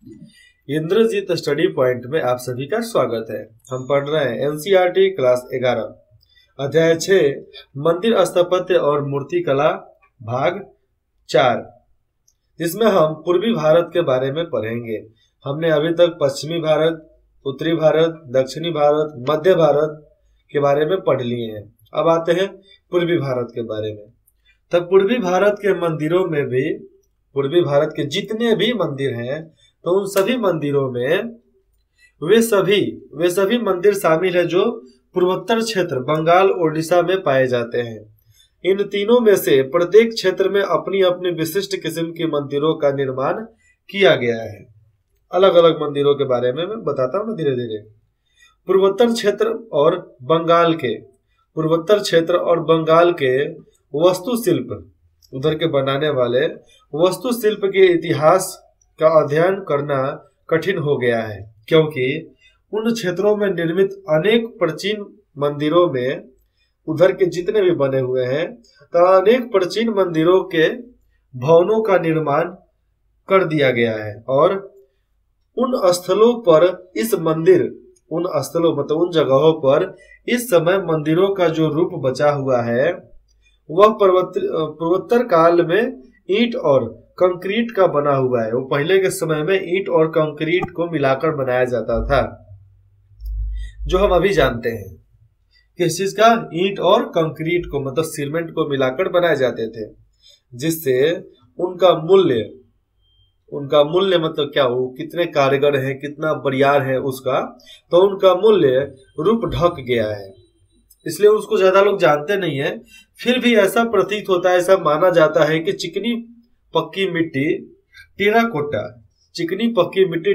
Indrajit study point में आप सभी का स्वागत है। हम पढ़ रहे हैं एनसीईआरटी क्लास 11 अध्याय 6 मंदिर स्थापत्य और मूर्ति कला भाग 4, जिसमें हम पूर्वी भारत के बारे में पढ़ेंगे। हमने अभी तक पश्चिमी भारत, उत्तरी भारत, दक्षिणी भारत, मध्य भारत के बारे में पढ़ लिए हैं। अब आते हैं पूर्वी भारत के बारे में। तब पूर्वी भारत के मंदिरों में भी, पूर्वी भारत के जितने भी मंदिर हैं, तो उन सभी मंदिरों में वे सभी मंदिर शामिल है जो पूर्वोत्तर क्षेत्र बंगाल ओडिशा में पाए जाते हैं। इन तीनों में से प्रत्येक क्षेत्र में अपनी अपनी विशिष्ट किस्म के मंदिरों का निर्माण किया गया है। अलग अलग मंदिरों के बारे में मैं बताता हूँ धीरे धीरे। पूर्वोत्तर क्षेत्र और बंगाल के वास्तुशिल्प, उधर के बनाने वाले वास्तुशिल्प के इतिहास का अध्ययन करना कठिन हो गया है, क्योंकि उन क्षेत्रों में निर्मित अनेक प्राचीन मंदिरों में, उधर के जितने भी बने हुए हैं, तो अनेक प्राचीन मंदिरों के भवनों का निर्माण कर दिया गया है। और उन स्थलों पर उन जगहों पर इस समय मंदिरों का जो रूप बचा हुआ है वह पूर्वोत्तर काल में ईंट और कंक्रीट का बना हुआ है। वो पहले के समय में ईंट और कंक्रीट को मिलाकर बनाया जाता था, जो हम अभी जानते हैं। किस चीज का? ईंट और कंक्रीट को, मतलब सीमेंट को मिलाकर बनाए जाते थे, जिससे उनका मूल्य मतलब क्या हो, कितने कारीगर हैं, कितना बरियार है उसका, तो उनका मूल्य रूप ढक गया है। इसलिए उसको ज्यादा लोग जानते नहीं है। फिर भी ऐसा प्रतीत होता है, ऐसा माना जाता है कि चिकनी पक्की मिट्टी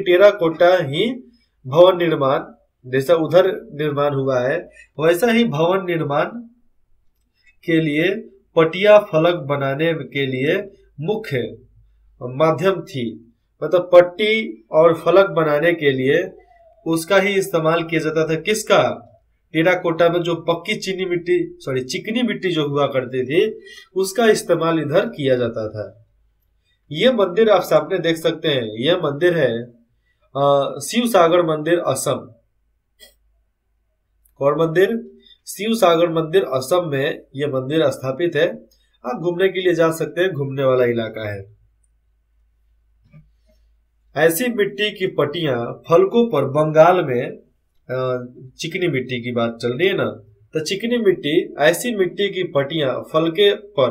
टेराकोटा ही भवन निर्माण, जैसा उधर निर्माण हुआ है वैसा ही भवन निर्माण के लिए पटिया फलक बनाने के लिए मुख्य माध्यम थी। मतलब पट्टी और फलक बनाने के लिए उसका ही इस्तेमाल किया जाता था। किसका? टेराकोटा में जो पक्की चिकनी मिट्टी जो हुआ करती थी, उसका इस्तेमाल इधर किया जाता था। ये मंदिर आप सामने देख सकते हैं, यह मंदिर है शिव सागर मंदिर असम। और मंदिर शिव सागर मंदिर असम में यह मंदिर स्थापित है। आप घूमने के लिए जा सकते हैं, घूमने वाला इलाका है। ऐसी मिट्टी की पट्टियां फलकों पर, बंगाल में चिकनी मिट्टी की बात चल रही है ना, तो चिकनी मिट्टी, ऐसी मिट्टी की पट्टियां फलके पर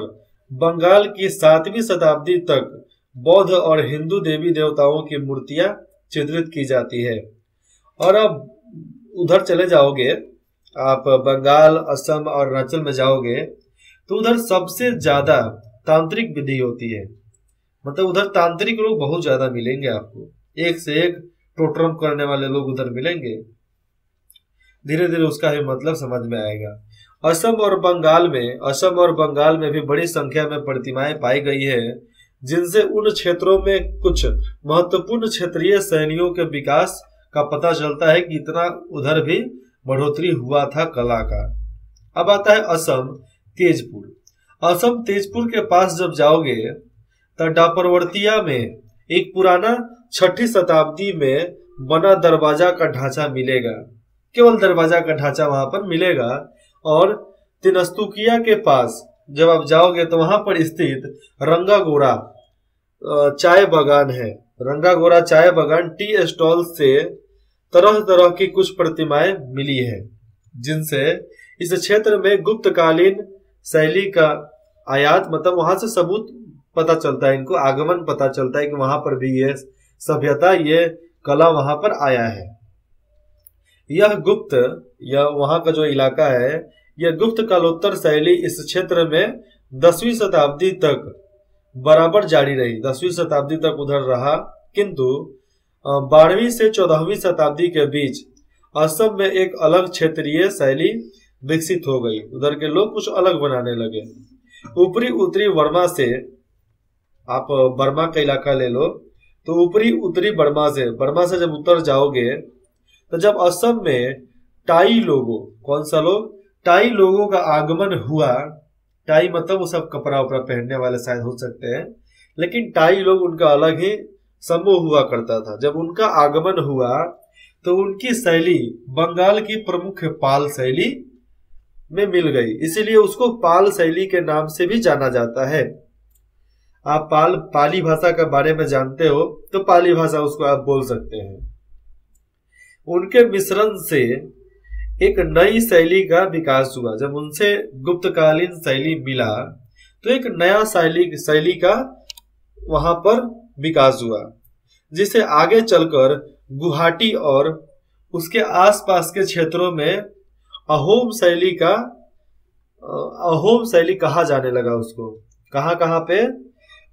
बंगाल की 7वीं शताब्दी तक बौद्ध और हिंदू देवी देवताओं की मूर्तियां चित्रित की जाती है। और अब उधर चले जाओगे आप, बंगाल, असम और अरुणाचल में जाओगे, तो उधर सबसे ज्यादा तांत्रिक विधि होती है। मतलब उधर तांत्रिक लोग बहुत ज्यादा मिलेंगे आपको, एक से एक टोटरम करने वाले लोग उधर मिलेंगे। धीरे धीरे उसका ही मतलब समझ में आएगा। असम और बंगाल में भी बड़ी संख्या में प्रतिमाएं पाई गई है, जिनसे उन क्षेत्रों में कुछ महत्वपूर्ण क्षेत्रीय शैलियों के विकास का पता चलता है कि इतना उधर भी बढ़ोतरी हुआ था कला का। अब आता है असम तेजपुर के पास जब जाओगे तो डापरवर्तिया में एक पुराना 6ठी शताब्दी में बना दरवाजा का ढांचा मिलेगा। केवल दरवाजा का ढांचा वहां पर मिलेगा। और तिनस्तुकिया के पास जब आप जाओगे तो वहां पर स्थित रंगागोरा चाय बागान है। रंगागोरा चाय बागान टी स्टॉल से तरह तरह की कुछ प्रतिमाएं मिली है, जिनसे इस क्षेत्र में गुप्तकालीन शैली का आयात, मतलब वहां से सबूत पता चलता है, इनको आगमन पता चलता है कि वहां पर भी ये सभ्यता, ये कला वहां पर आया है। यह वहां का जो इलाका है, यह गुप्त कालोत्तर शैली इस क्षेत्र में 10वीं शताब्दी तक बराबर जारी रही। 10वीं शताब्दी तक उधर रहा, किंतु 12वीं से 14वीं शताब्दी के बीच असम में एक अलग क्षेत्रीय शैली विकसित हो गई। उधर के लोग कुछ अलग बनाने लगे। ऊपरी उत्तरी बर्मा से, आप बर्मा का इलाका ले लो, तो ऊपरी उत्तरी बर्मा से जब उत्तर जाओगे, तो जब असम में टाई लोगों का आगमन हुआ, टाई मतलब वो सब कपड़ा उपड़ा पहनने वाले शायद हो सकते हैं, लेकिन टाई लोग, उनका अलग ही समूह हुआ करता था। जब उनका आगमन हुआ तो उनकी शैली बंगाल की प्रमुख पाल शैली में मिल गई, इसीलिए उसको पाल शैली के नाम से भी जाना जाता है। आप पाली भाषा के बारे में जानते हो तो पाली भाषा उसको आप बोल सकते हैं। उनके मिश्रण से एक नई शैली का विकास हुआ। जब उनसे गुप्तकालीन शैली मिला तो एक नया शैली का वहां पर विकास हुआ, जिसे आगे चलकर गुवाहाटी और उसके आसपास के क्षेत्रों में अहोम शैली कहा जाने लगा। उसको कहाँ पे,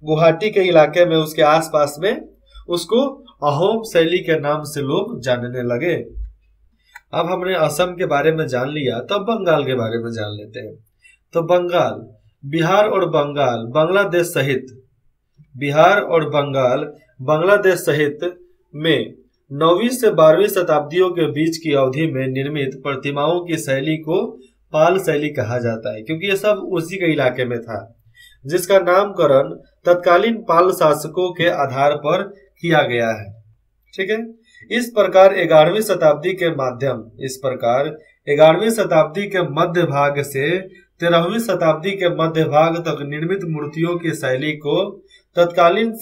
गुवाहाटी के इलाके में उसके आसपास में उसको अहोम शैली के नाम से लोग जानने लगे। अब हमने असम के बारे में जान लिया, तब बंगाल के बारे में जान लेते हैं। तो बंगाल, बिहार और बंगाल बांग्लादेश सहित में 9वीं से 12वीं शताब्दियों के बीच की अवधि में निर्मित प्रतिमाओं की शैली को पाल शैली कहा जाता है, क्योंकि ये सब उसी के इलाके में था, जिसका नामकरण तत्कालीन पाल शासकों के आधार पर किया गया है। ठीक है। इस प्रकार 11वीं शताब्दी के मध्य भाग से 13वीं शताब्दी के मध्य भाग तक निर्मित मूर्तियों की शैली को तत्कालीन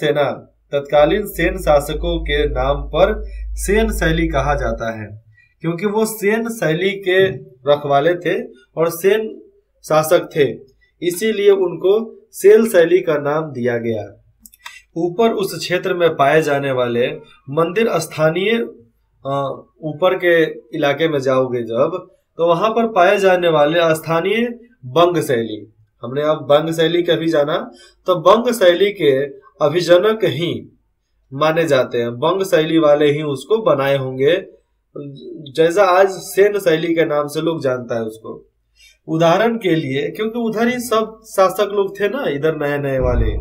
सेन शासकों के नाम पर सेन शैली कहा जाता है, क्योंकि वो सेन शैली के रखवाले थे और सेन शासक थे, इसीलिए उनको सेन शैली का नाम दिया गया। ऊपर उस क्षेत्र में पाए जाने वाले मंदिर स्थानीय, ऊपर के इलाके में जाओगे जब, तो वहां पर पाए जाने वाले स्थानीय बंग शैली, हमने अब बंग शैली का भी जाना, तो बंग शैली के अभिजनक ही माने जाते हैं। बंग शैली वाले ही उसको बनाए होंगे, जैसा आज सेन शैली के नाम से लोग जानता है उसको। उदाहरण के लिए, क्योंकि उधर ही सब शासक लोग थे ना, इधर नए नए वाले,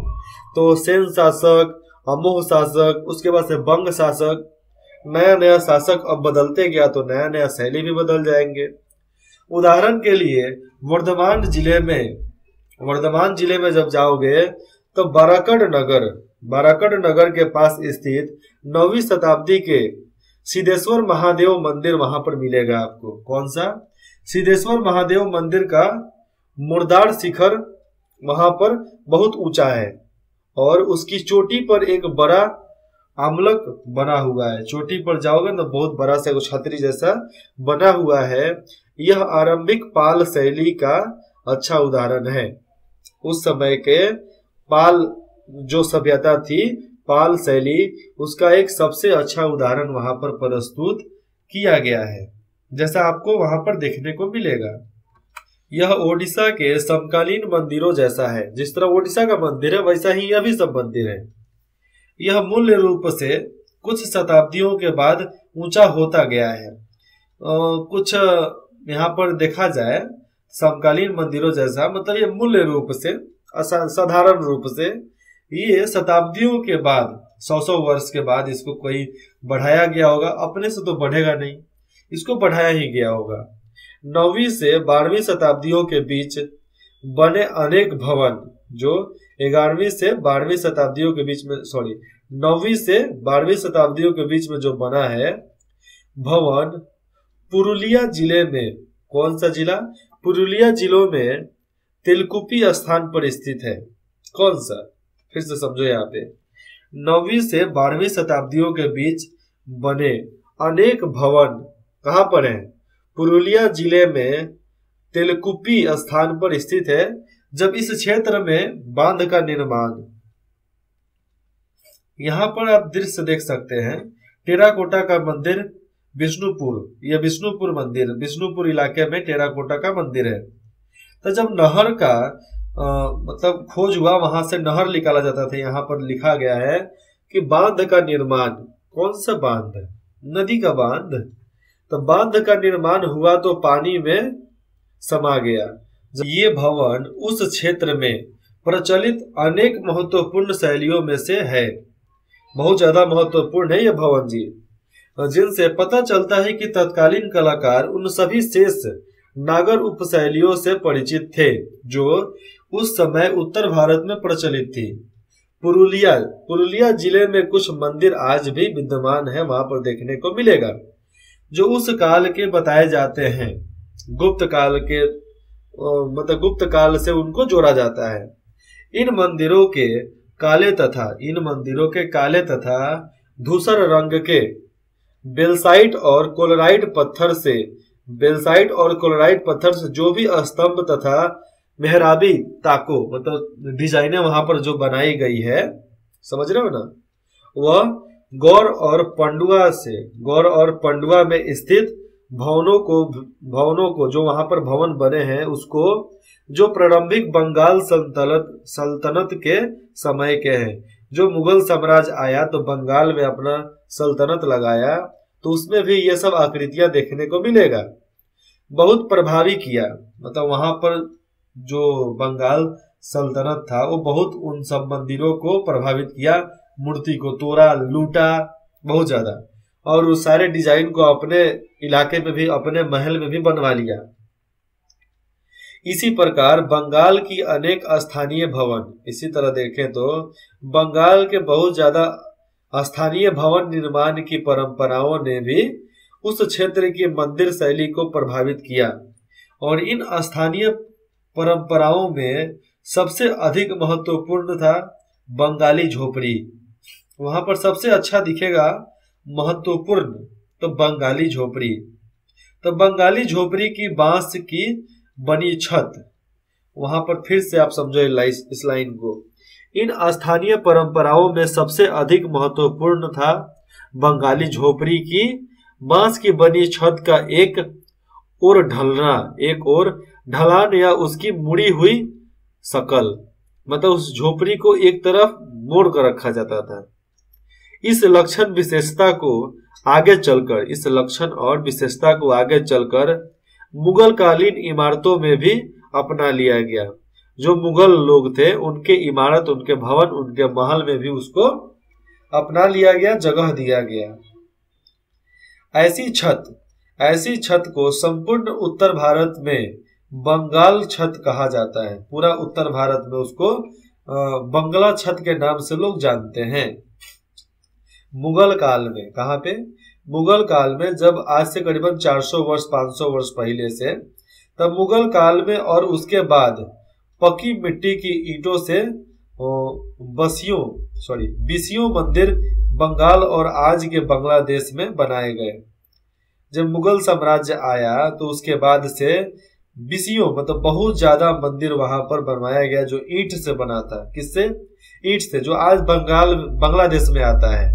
तो सेन शासक, अमोह शासक, उसके बाद से बंग शासक, नया नया शासक अब बदलते गया तो नया नया शैली भी बदल जाएंगे। उदाहरण के लिए वर्धमान जिले में जब जाओगे तो बाराकड़ नगर के पास स्थित 9वीं शताब्दी के सिद्धेश्वर महादेव मंदिर वहां पर मिलेगा आपको। कौन सा? सिद्धेश्वर महादेव मंदिर का मुर्दार शिखर वहां पर बहुत ऊंचा है और उसकी चोटी पर एक बड़ा आमलक बना हुआ है। चोटी पर जाओगे ना, बहुत बड़ा सा छतरी जैसा बना हुआ है। यह आरंभिक पाल शैली का अच्छा उदाहरण है। उस समय के पाल जो सभ्यता थी, पाल शैली, उसका एक सबसे अच्छा उदाहरण वहां पर प्रस्तुत किया गया है, जैसा आपको वहां पर देखने को मिलेगा। यह ओडिशा के समकालीन मंदिरों जैसा है। जिस तरह ओडिशा का मंदिर है वैसा ही यह भी सब मंदिर है। यह मूल रूप से कुछ शताब्दियों के बाद ऊंचा होता गया है। कुछ यहाँ पर देखा जाए समकालीन मंदिरों जैसा, मतलब ये मूल रूप से, साधारण रूप से ये शताब्दियों के बाद, 100 वर्ष के बाद इसको कोई बढ़ाया गया होगा। अपने से तो बढ़ेगा नहीं, इसको बढ़ाया ही गया होगा। 9वीं से 12वीं शताब्दियों के बीच बने अनेक भवन, जो 11वीं से 12वीं शताब्दियों के बीच में, 9वीं से 12वीं शताब्दियों के बीच में जो बना है भवन, पुरुलिया जिले में, कौन सा जिला? पुरुलिया जिलों में तेलकुपी स्थान पर स्थित है। कौन सा? फिर से समझो यहाँ पे, 9वीं से 12वीं शताब्दियों के बीच बने अनेक भवन कहाँ पर हैं? पुरुलिया जिले में तेलकुपी स्थान पर स्थित है। जब इस क्षेत्र में बांध का निर्माण, यहाँ पर आप दृश्य देख सकते हैं, टेराकोटा का मंदिर विष्णुपुर, यह विष्णुपुर मंदिर, विष्णुपुर इलाके में टेराकोटा का मंदिर है। तो जब नहर का मतलब खोज हुआ, वहां से नहर निकाला जाता था। यहाँ पर लिखा गया है कि बांध का निर्माण, कौन सा बांध? नदी का बांध। तो बांध का निर्माण हुआ तो पानी में समा गया। ये भवन उस क्षेत्र में प्रचलित अनेक महत्वपूर्ण शैलियों में से है। बहुत ज्यादा महत्वपूर्ण है ये भवन जी, जिनसे पता चलता है कि तत्कालीन कलाकार उन सभी शेष नागर उपशैलियों से परिचित थे जो उस समय उत्तर भारत में प्रचलित थी। पुरुलिया पुरुलिया जिले में कुछ मंदिर आज भी विद्यमान है, वहां पर देखने को मिलेगा, जो उस काल के बताए जाते हैं। गुप्त काल के मतलब गुप्त काल से उनको जोड़ा जाता है। इन मंदिरों के काले तथा धूसर रंग के बेलसाइट और कोलोराइट पत्थर से जो भी स्तंभ तथा मेहराबी ताको मतलब डिजाइने वहां पर जो बनाई गई है, समझ रहे हो ना, वह गौर और पंडुआ में स्थित भवनों को जो वहां पर भवन बने हैं उसको, जो प्रारंभिक बंगाल सल्तनत के समय के हैं। जो मुगल साम्राज्य आया तो बंगाल में अपना सल्तनत लगाया, तो उसमें भी ये सब आकृतियां देखने को मिलेगा। बहुत प्रभावी किया, मतलब वहां पर जो बंगाल सल्तनत था वो बहुत उन सब मंदिरों को प्रभावित किया, मूर्ति को तोड़ा, लूटा बहुत ज्यादा, और उस सारे डिजाइन को अपने इलाके में भी, अपने महल में भी बनवा लिया। इसी प्रकार बंगाल की अनेक स्थानीय भवन, इसी तरह देखें तो बंगाल के बहुत ज्यादा स्थानीय भवन निर्माण की परंपराओं ने भी उस क्षेत्र की मंदिर शैली को प्रभावित किया। और इन स्थानीय परंपराओं में सबसे अधिक महत्वपूर्ण था बंगाली झोपड़ी। वहां पर सबसे अच्छा दिखेगा महत्वपूर्ण तो बंगाली झोपड़ी। तो बंगाली झोपड़ी की बांस की बनी छत, वहां पर फिर से आप समझो इस लाइन को। इन स्थानीय परंपराओं में सबसे अधिक महत्वपूर्ण था बंगाली झोपड़ी की बांस की बनी छत का एक और ढलान या उसकी मुड़ी हुई शकल, मतलब उस झोपड़ी को एक तरफ मोड़ कर रखा जाता था। इस लक्षण और विशेषता को आगे चलकर मुगल कालीन इमारतों में भी अपना लिया गया। जो मुगल लोग थे उनके इमारत, उनके भवन, उनके महल में भी उसको अपना लिया गया, जगह दिया गया। ऐसी छत को संपूर्ण उत्तर भारत में बंगाल छत कहा जाता है। पूरा उत्तर भारत में उसको बंगला छत के नाम से लोग जानते हैं। मुगल काल में, कहाँ पे? मुगल काल में, जब आज से करीबन 400 वर्ष 500 वर्ष पहले से, तब मुगल काल में और उसके बाद पक्की मिट्टी की ईंटों से बीसियों मंदिर बंगाल और आज के बांग्लादेश में बनाए गए। जब मुगल साम्राज्य आया तो उसके बाद से बीसियों मतलब बहुत ज्यादा मंदिर वहां पर बनवाया गया, जो ईंट से बना था। किससे? ईंट से, जो आज बांग्लादेश में आता है।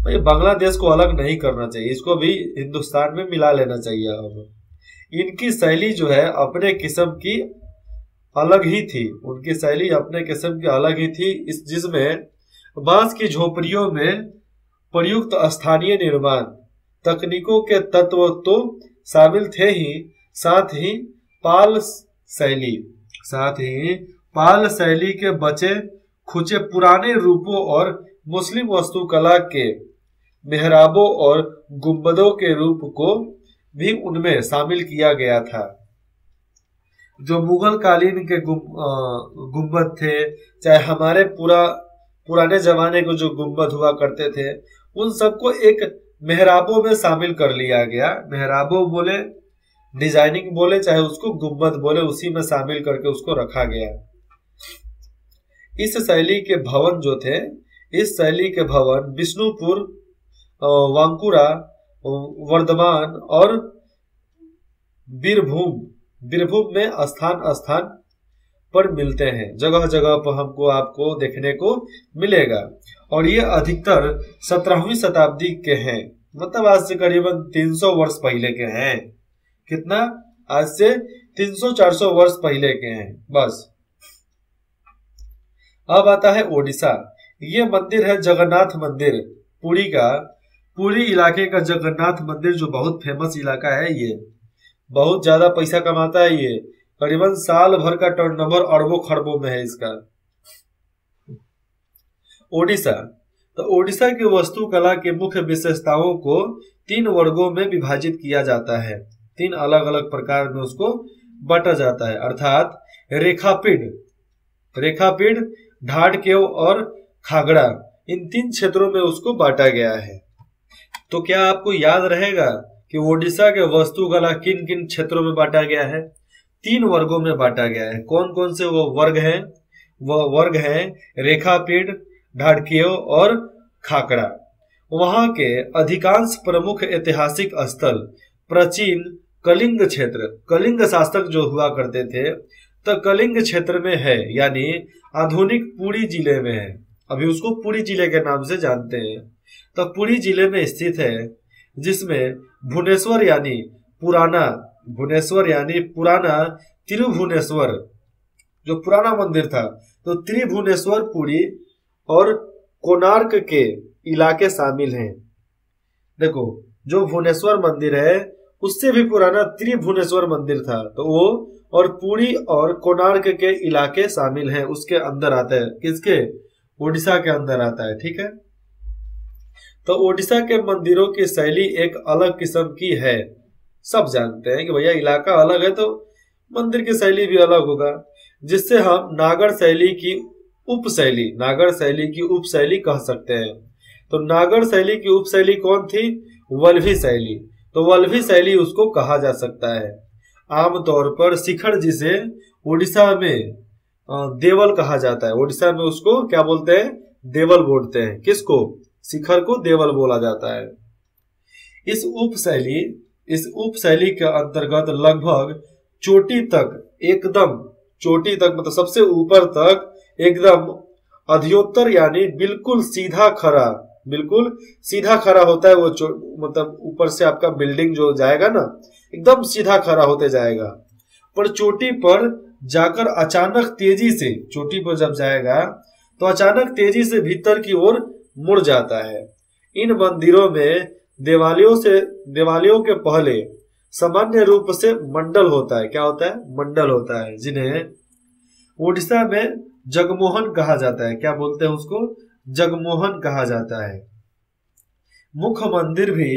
ये बांग्लादेश को अलग नहीं करना चाहिए, इसको भी हिंदुस्तान में मिला लेना चाहिए। अब इनकी शैली जो है अपने किस्म की अलग ही थी, उनकी शैली अपने किस्म की अलग ही थी, जिसमें बांस की झोपड़ियों में प्रयुक्त स्थानीय निर्माण तकनीकों के तत्व तो शामिल थे ही, साथ ही पाल शैली के बचे खुचे पुराने रूपों और मुस्लिम वास्तुकला के मेहराबों और गुंबदों के रूप को भी उनमें शामिल किया गया था। जो मुगल कालीन के गुंबद थे, चाहे हमारे पुराने जमाने के जो गुंबद हुआ करते थे, उन सबको एक मेहराबों में शामिल कर लिया गया। मेहराबों बोले, डिजाइनिंग बोले, चाहे उसको गुंबद बोले, उसी में शामिल करके उसको रखा गया। इस शैली के भवन जो थे, इस शैली के भवन विष्णुपुर, वांकुरा, वर्धमान और बीरभूम में स्थान पर मिलते हैं। जगह जगह पर आपको देखने को मिलेगा। और ये अधिकतर 17वीं शताब्दी के हैं, मतलब आज से करीबन 300 वर्ष पहले के हैं। कितना? आज से 300-400 वर्ष पहले के हैं बस। अब आता है ओडिशा। ये मंदिर है जगन्नाथ मंदिर, पुरी इलाके का जगन्नाथ मंदिर, जो बहुत फेमस इलाका है। ये बहुत ज्यादा पैसा कमाता है। ये करीबन साल भर का टर्नओवर अरबों खरबों में है इसका। ओडिशा, तो ओडिशा की वास्तुकला के मुख्य विशेषताओं को 3 वर्गों में विभाजित किया जाता है। 3 अलग अलग प्रकार में उसको बांटा जाता है, अर्थात रेखापीठ, ढाढकेव और खागड़ा, इन 3 क्षेत्रों में उसको बांटा गया है। तो क्या आपको याद रहेगा कि ओडिशा के वास्तुकला किन किन क्षेत्रों में बांटा गया है? 3 वर्गों में बांटा गया है। कौन कौन से वो वर्ग हैं? वह वर्ग हैं रेखापीठ, ढाढकेव और खाकड़ा। वहां के अधिकांश प्रमुख ऐतिहासिक स्थल प्राचीन कलिंग क्षेत्र, कलिंग शासक जो हुआ करते थे तो कलिंग क्षेत्र में है, यानी आधुनिक पुरी जिले में है। अभी उसको पुरी जिले के नाम से जानते हैं। तो पुरी जिले में स्थित है, जिसमें भुवनेश्वर यानी पुराना त्रिभुवनेश्वर जो पुराना मंदिर था, तो त्रिभुवनेश्वर पुरी और कोणार्क के इलाके शामिल हैं। देखो, जो भुवनेश्वर मंदिर है उससे भी पुराना त्रिभुवनेश्वर मंदिर था, तो वो और पुरी और कोणार्क के इलाके शामिल हैं, उसके अंदर आता है। किसके? ओडिशा के अंदर आता है। ठीक है, तो ओडिशा के मंदिरों की शैली एक अलग किस्म की है। सब जानते हैं कि भैया इलाका अलग है तो मंदिर की शैली भी अलग होगा, जिससे हम नागर शैली की उपशैली कह सकते हैं। तो नागर शैली की उपशैली कौन थी? वल्लभी शैली। तो वल्लभी शैली उसको कहा जा सकता है। आमतौर पर शिखर जिसे उड़ीसा में देवल कहा जाता है, उड़ीसा में उसको क्या बोलते हैं? देवल बोलते हैं। किसको? शिखर को देवल बोला जाता है। इस उपशैली के अंतर्गत लगभग चोटी तक मतलब सबसे ऊपर तक एकदम अधोत्तर यानी बिल्कुल सीधा खड़ा होता है वो, मतलब ऊपर से आपका बिल्डिंग जो जाएगा ना एकदम सीधा खड़ा होते जाएगा, पर चोटी पर जाकर अचानक तेजी से, चोटी पर जब जाएगा तो अचानक तेजी से भीतर की ओर मुड़ जाता है। इन मंदिरों में दिवालियों के पहले सामान्य रूप से मंडल होता है। क्या होता है? मंडल होता है, जिन्हें उड़ीसा में जगमोहन कहा जाता है। क्या बोलते हैं उसको? जगमोहन कहा जाता है। मुख्य मंदिर भी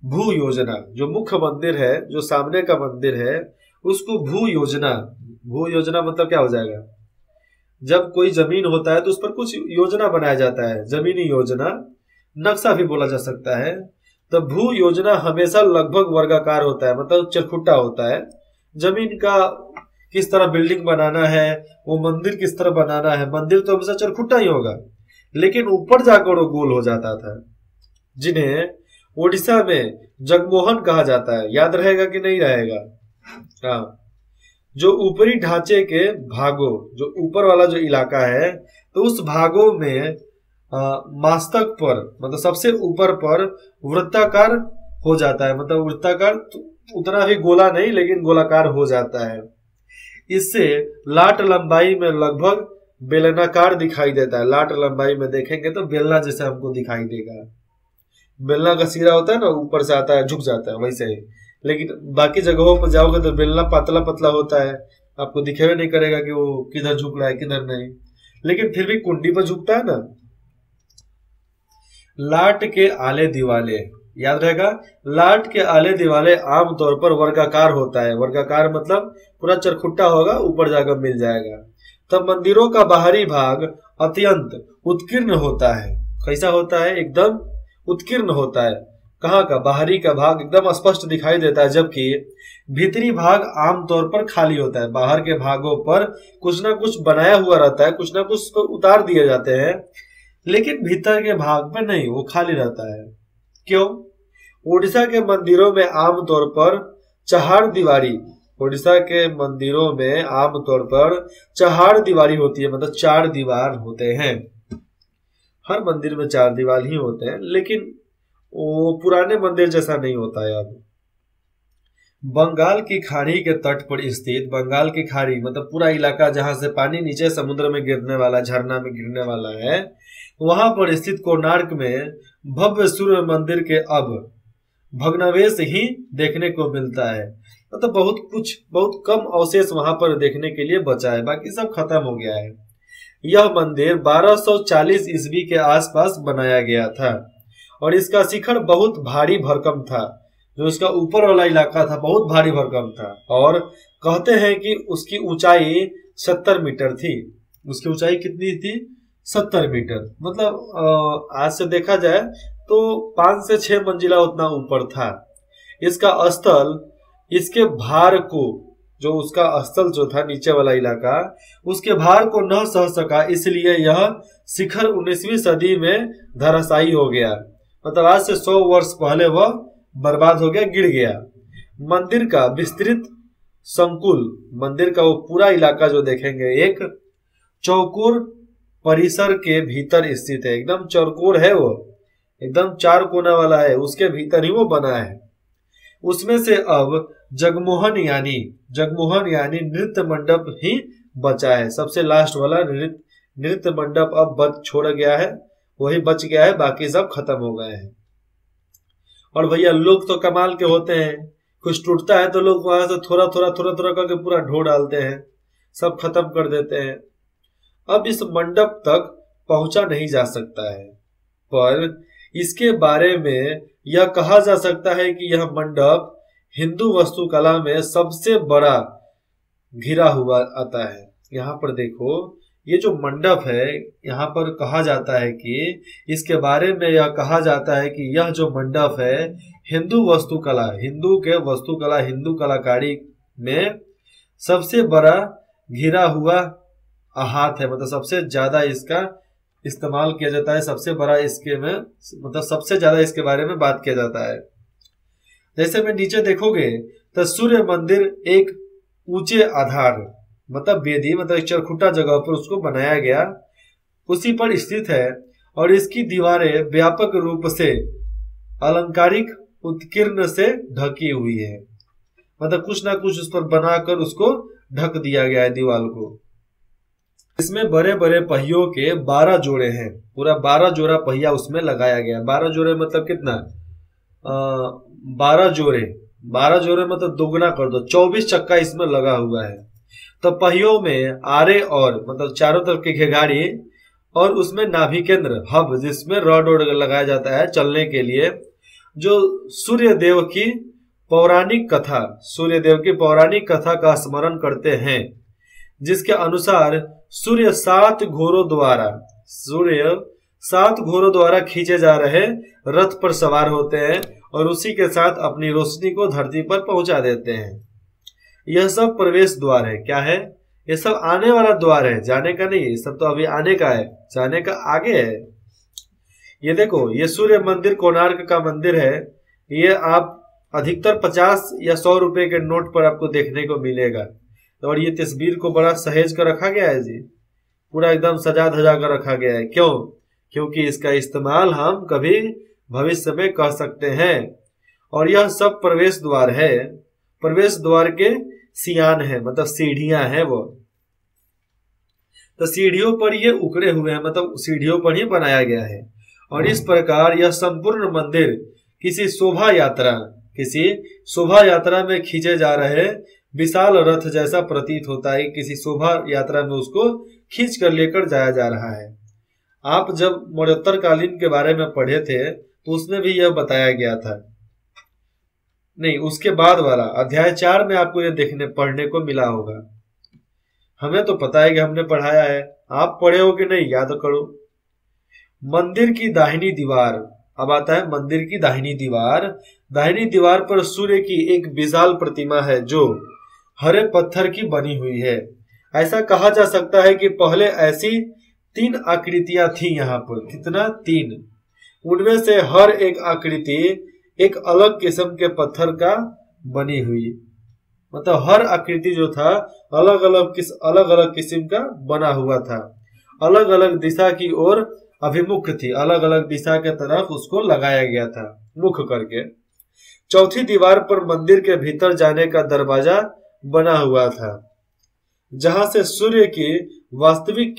भू योजना, जो मुख्य मंदिर है, जो सामने का मंदिर है, उसको भू योजना मतलब क्या हो जाएगा? जब कोई जमीन होता है तो उस पर कुछ योजना बनाया जाता है, जमीनी योजना, नक्शा भी बोला जा सकता है। तो भू योजना हमेशा लगभग वर्गाकार होता है, मतलब चरखुट्टा होता है। जमीन का किस तरह बिल्डिंग बनाना है, वो मंदिर किस तरह बनाना है, मंदिर तो हमेशा चरखुट्टा ही होगा, लेकिन ऊपर जाकर वो गोल हो जाता था, जिन्हें ओडिशा में जगमोहन कहा जाता है। याद रहेगा कि नहीं रहेगा? हाँ, जो ऊपरी ढांचे के भागों, जो ऊपर वाला जो इलाका है, तो उस भागों में मस्तक पर, मतलब सबसे ऊपर पर वृत्ताकार हो जाता है, मतलब वृत्ताकार उतना भी गोला नहीं लेकिन गोलाकार हो जाता है। इससे लाट लंबाई में लगभग बेलनाकार दिखाई देता है। लाट लंबाई में देखेंगे तो बेलना जैसे हमको दिखाई देगा। बेलना का सिरा होता है ना, ऊपर से आता है झुक जाता है, वैसे ही। लेकिन बाकी जगहों पर जाओगे तो बेलना पतला पतला होता है, आपको दिखेगा नहीं करेगा कि वो किधर झुक रहा है किधर नहीं, लेकिन फिर भी कुंडी पर झुकता है ना। लाट के आले दिवाले, याद रहेगा, लाट के आले दिवाले आमतौर पर वर्गाकार होता है। वर्गाकार मतलब पूरा चरखुट्टा होगा, ऊपर जाकर मिल जाएगा। तब मंदिरों का बाहरी भाग अत्यंत उत्कीर्ण होता है। कैसा होता है? एकदम उत्कीर्ण होता है। कहाँ का? बाहरी का भाग एकदम स्पष्ट दिखाई देता है, जबकि भीतरी भाग आमतौर पर खाली होता है। बाहर के भागों पर कुछ ना कुछ बनाया हुआ रहता है, कुछ ना कुछ तो उतार दिए जाते हैं, लेकिन भीतर के भाग पर नहीं, वो खाली रहता है। क्यों? उड़ीसा के मंदिरों में आमतौर पर चहार दीवारी होती है, मतलब 4 दीवार होते हैं। हर मंदिर में 4 दीवार ही होते हैं, लेकिन वो पुराने मंदिर जैसा नहीं होता है। अब बंगाल की खाड़ी के तट पर स्थित, बंगाल की खाड़ी मतलब पूरा इलाका जहां से पानी नीचे समुद्र में गिरने वाला, झरना में गिरने वाला है, वहां पर स्थित कोणार्क में भव्य सूर्य मंदिर के अब भग्नावशेष ही देखने को मिलता है। मतलब बहुत कम अवशेष वहां पर देखने के लिए बचा है, बाकी सब खत्म हो गया है। यह मंदिर 1240 ईस्वी के आसपास बनाया गया था और इसका शिखर बहुत भारी भरकम था। जो इसका ऊपर वाला इलाका था बहुत भारी भरकम था और कहते हैं कि उसकी ऊंचाई 70 मीटर थी। उसकी ऊंचाई कितनी थी? 70 मीटर। मतलब आज से देखा जाए तो 5 से 6 मंजिला उतना ऊपर था। इसका स्थल इसके भार को, जो उसका स्थल जो था नीचे वाला इलाका, उसके भार को न सह सका, इसलिए यह शिखर 19वीं सदी में धराशायी हो गया। मतलब आज से 100 वर्ष पहले वह बर्बाद हो गया, गिर गया। मंदिर का विस्तृत संकुल, मंदिर का वो पूरा इलाका जो देखेंगे एक चौकोर परिसर के भीतर स्थित है। एकदम चौकोर है वो, एकदम 4 कोना वाला है, उसके भीतर ही वो बना है। उसमें से अब जगमोहन यानी नृत्य मंडप ही बचा है। सबसे लास्ट वाला नृत्य मंडप अब छोड़ गया है, वही बच गया है, बाकी सब खत्म हो गए हैं। और भैया लोग तो कमाल के होते हैं, कुछ टूटता है तो लोग वहां से थोड़ा थोड़ा करके पूरा ढो डालते हैं, सब खत्म कर देते हैं। अब इस मंडप तक पहुंचा नहीं जा सकता है, पर इसके बारे में यह कहा जा सकता है कि यह मंडप हिंदू वास्तुकला में सबसे बड़ा घिरा हुआ आता है। यहाँ पर देखो, ये जो मंडप है, यहाँ पर कहा जाता है कि इसके बारे में यह कहा जाता है कि यह जो मंडप है हिंदू कलाकारी में सबसे बड़ा घिरा हुआ अहात है। मतलब सबसे ज्यादा इसका इस्तेमाल किया जाता है, सबसे बड़ा इसके में, मतलब सबसे ज्यादा इसके बारे में बात किया जाता है। जैसे में नीचे देखोगे तो सूर्य मंदिर एक ऊंचे आधार, मतलब वेदी, मतलब एक चरखुटा जगह पर उसको बनाया गया, उसी पर स्थित है। और इसकी दीवारें व्यापक रूप से अलंकारिक उत्कीर्ण से ढकी हुई है। मतलब कुछ ना कुछ उस पर बनाकर उसको ढक दिया गया है दीवार को। इसमें बड़े बड़े पहियों के 12 जोड़े हैं, पूरा 12 जोड़ा पहिया उसमें लगाया गया। 12 जोड़े मतलब कितना? 12 जोड़े मतलब दोगुना कर दो, 24 चक्का इसमें लगा हुआ है। तो पहियों में आरे और मतलब चारों तरफ के घेगाड़ी, और उसमें नाभि केंद्र हब, जिसमें रॉड लगाया जाता है चलने के लिए। जो सूर्यदेव की पौराणिक कथा का स्मरण करते हैं, जिसके अनुसार सूर्य 7 घोड़ों द्वारा खींचे जा रहे रथ पर सवार होते हैं और उसी के साथ अपनी रोशनी को धरती पर पहुंचा देते हैं। यह सब प्रवेश द्वार है। क्या है? ये सब आने वाला द्वार है, जाने का नहीं। ये सब तो अभी आने का है, जाने का आगे है। ये देखो, ये सूर्य मंदिर कोणार्क का मंदिर है। ये आप अधिकतर 50 या 100 रुपए के नोट पर आपको देखने को मिलेगा। और ये तस्वीर को बड़ा सहेज कर रखा गया है जी, पूरा एकदम सजा धजा कर रखा गया है। क्यों? क्योंकि इसका इस्तेमाल हम कभी भविष्य में कर सकते हैं। और यह सब प्रवेश द्वार है, प्रवेश द्वार के सियान है, मतलब सीढ़ियां हैं वो। तो सीढ़ियों पर ये उकड़े हुए हैं, मतलब सीढ़ियों पर ही बनाया गया है। और इस प्रकार यह संपूर्ण मंदिर किसी शोभा यात्रा में खींचे जा रहे विशाल रथ जैसा प्रतीत होता है। किसी शोभा यात्रा में उसको खींच कर लेकर जाया जा रहा है। आप जब मौर्योत्तर कालीन के बारे में पढ़े थे तो उसमें भी यह बताया गया था। नहीं, उसके बाद वाला अध्याय 4 में आपको यह पढ़ने को मिला होगा। हमें तो पता है कि हमने पढ़ाया है, आप पढ़े हो कि नहीं याद करो। मंदिर की दाहिनी दीवार, अब आता है मंदिर की दाहिनी दीवार पर सूर्य की एक विशाल प्रतिमा है जो हरे पत्थर की बनी हुई है। ऐसा कहा जा सकता है कि पहले ऐसी 3 आकृतियां थी यहाँ पर। कितना? 3। उनमें से हर एक आकृति एक अलग किस्म के पत्थर का बनी हुई, मतलब हर आकृति जो था अलग अलग किस्म का बना हुआ था, अलग अलग दिशा की ओर अभिमुख थी, अलग अलग दिशा के तरफ उसको लगाया गया था मुख करके। चौथी दीवार पर मंदिर के भीतर जाने का दरवाजा बना हुआ था, जहां से सूर्य की वास्तविक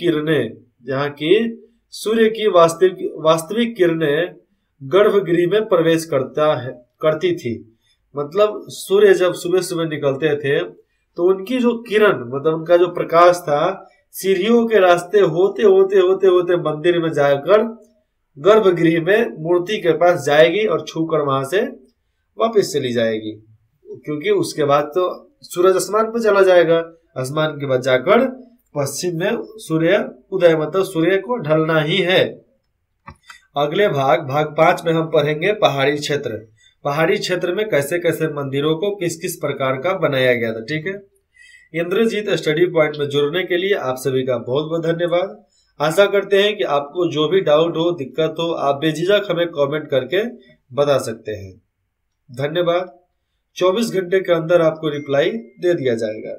किरणें गर्भगृह में प्रवेश करती थी। मतलब सूर्य जब सुबह सुबह निकलते थे तो उनकी जो किरण, मतलब उनका जो प्रकाश था, सीढ़ियों के रास्ते होते मंदिर में जाकर गर्भगृह में मूर्ति के पास जाएगी और छूकर वहां से वापस चली जाएगी। क्योंकि उसके बाद तो सूरज आसमान पर चला जाएगा, आसमान के बाद जाकर पश्चिम में सूर्य उदय, मतलब सूर्य को ढलना ही है। अगले भाग 5 में हम पढ़ेंगे पहाड़ी क्षेत्र। पहाड़ी क्षेत्र में कैसे कैसे मंदिरों को किस किस प्रकार का बनाया गया था। ठीक है, इंद्रजीत स्टडी पॉइंट में जुड़ने के लिए आप सभी का बहुत बहुत धन्यवाद। आशा करते हैं कि आपको जो भी डाउट हो, दिक्कत हो, आप बेझिझक हमें कमेंट करके बता सकते हैं। धन्यवाद। 24 घंटे के अंदर आपको रिप्लाई दे दिया जाएगा।